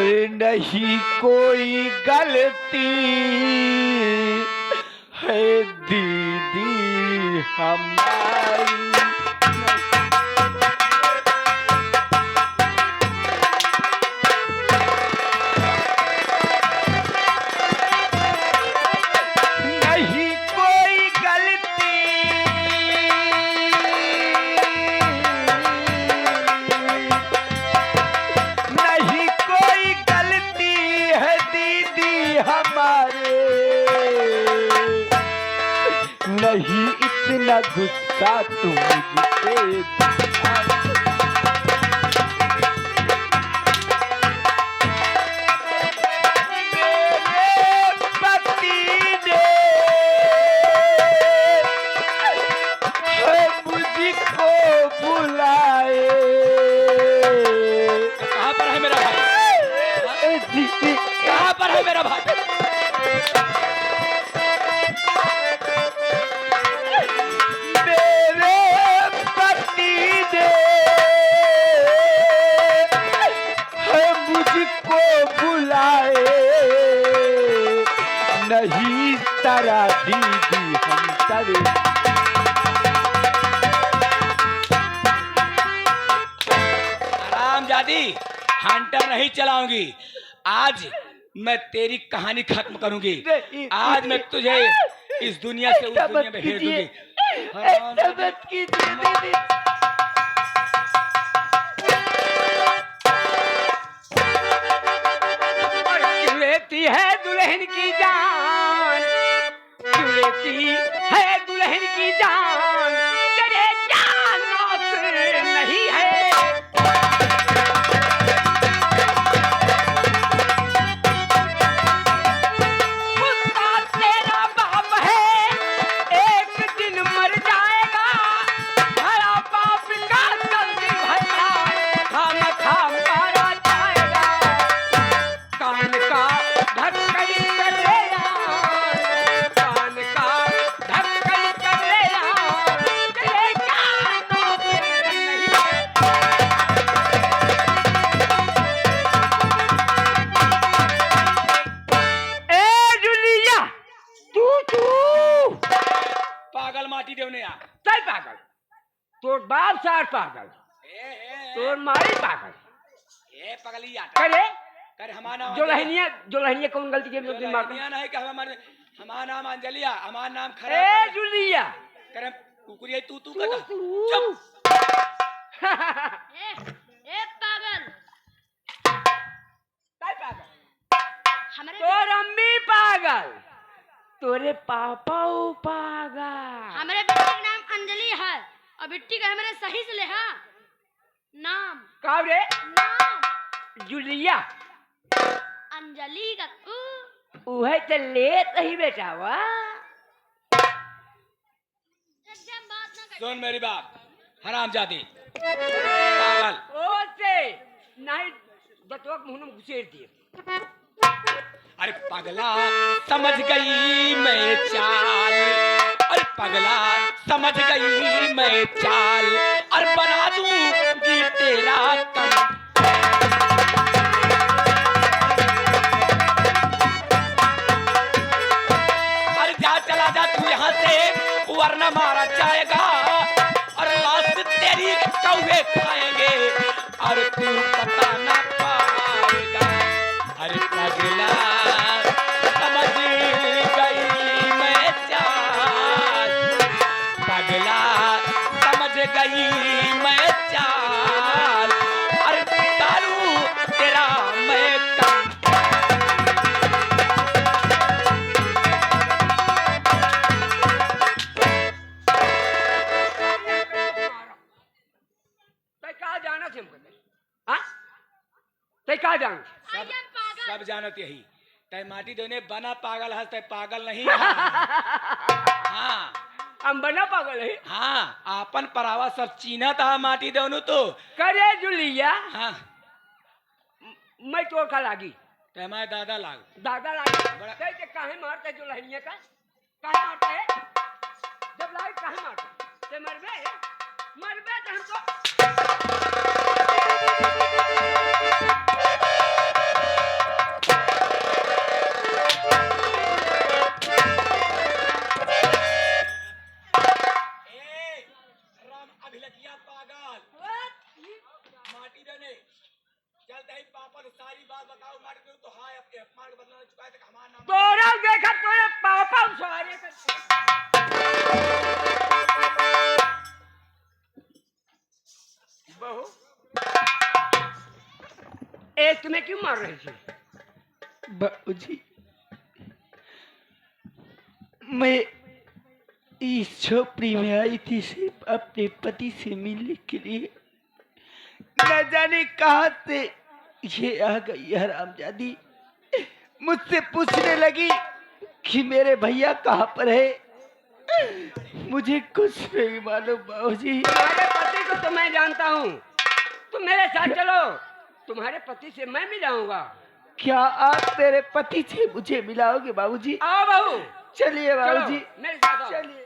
अरे नहीं कोई गलती है दीदी हमारी। नहीं कोई गलती नहीं कोई गलती है दीदी हमारे। नहीं इतना गुस्सा तुम मुझसे मेरा भाई। मेरे पति ने मुझको बुलाए नहीं तारा दीदी हम तरे। आराम जादी हंटर नहीं चलाऊंगी। आज मैं तेरी कहानी खत्म करूंगी। आज मैं तुझे इस दुनिया से उस दुनिया में भेज दूंगी। क्यों लेती है दुल्हन की जान, क्यों लेती है दुल्हन की जान, तेरे जान नौकर नहीं है। पागल तोर बाप सार पागल तोर माई पागल पगली करे कर हमारा जोलहनिया कौन गलती के दिमाग में नहीं कि हमारा नाम अंजलिया हमारा नाम खराब ए जुलिया कर कुकुरिया तू कर चुप ए पागल काय पागल तोर अम्मी पागल तोरे पापा पागल। हमारे बेटे का नाम अंजलि है और बिट्टी का हमारे सही से ले हाँ नाम का रे नाम जुलिया अंजलि का उहे तो लेत ही बेटा वा। एकदम बात ना कर। सुन मेरी बात हरामजादी पागल ओसे नहीं बतवक मुंह में घुसेड़ दिए। अरे पगला समझ गई मैं चाल, अरे पगला समझ गई मैं चाल और बना दूंगी तेरा कम। अरे जा चला जा तू यहाँ से वरना मारा जाएगा और लाश तेरी कौवे खाएंगे और तू पता ना पाएगा। अरे पगला समझ गई मैं चाल, पगला समझ गई मैं चाल अरे दारू तेरा मैं कम। कहा जाना थे हमको हाँ कहा जाना सब जानत यही तय माटी देने बना पागल है तय पागल नहीं हाँ हम बना पागल है हाँ आपन परावा सब चीना था माटी दोनों तो करे जुलिया हाँ मैं तो का लागी तय मैं दादा लागी कैसे काहे मारते जो लहनिया का काहे मारते है जब लाग काहे मारते ते मरबे तो हमको अब सारी बात बताओ मर गई तो हाँ अपने अपमान का बदला चुकाए तक हमारा नाम गौरव देखा तेरे पापा सवारी बहू ए तुम्हें क्यों मार रही थी? बाबूजी मैं इस झोपड़ी में आई थी सिर्फ अपने पति से मिलने के लिए। न जाने कहाँ से ये आ गई हरामजादी, मुझसे पूछने लगी कि मेरे भैया कहाँ पर है। मुझे कुछ नहीं मालूम बाबूजी। तुम्हारे पति को तो मैं जानता हूँ, तुम मेरे साथ चलो, तुम्हारे पति से मैं मिलाऊंगा। क्या आप मेरे पति से मुझे मिलाओगे बाबूजी? आओ बहू, चलिए बाबूजी, चलो, मेरे साथ आओ। चलिए।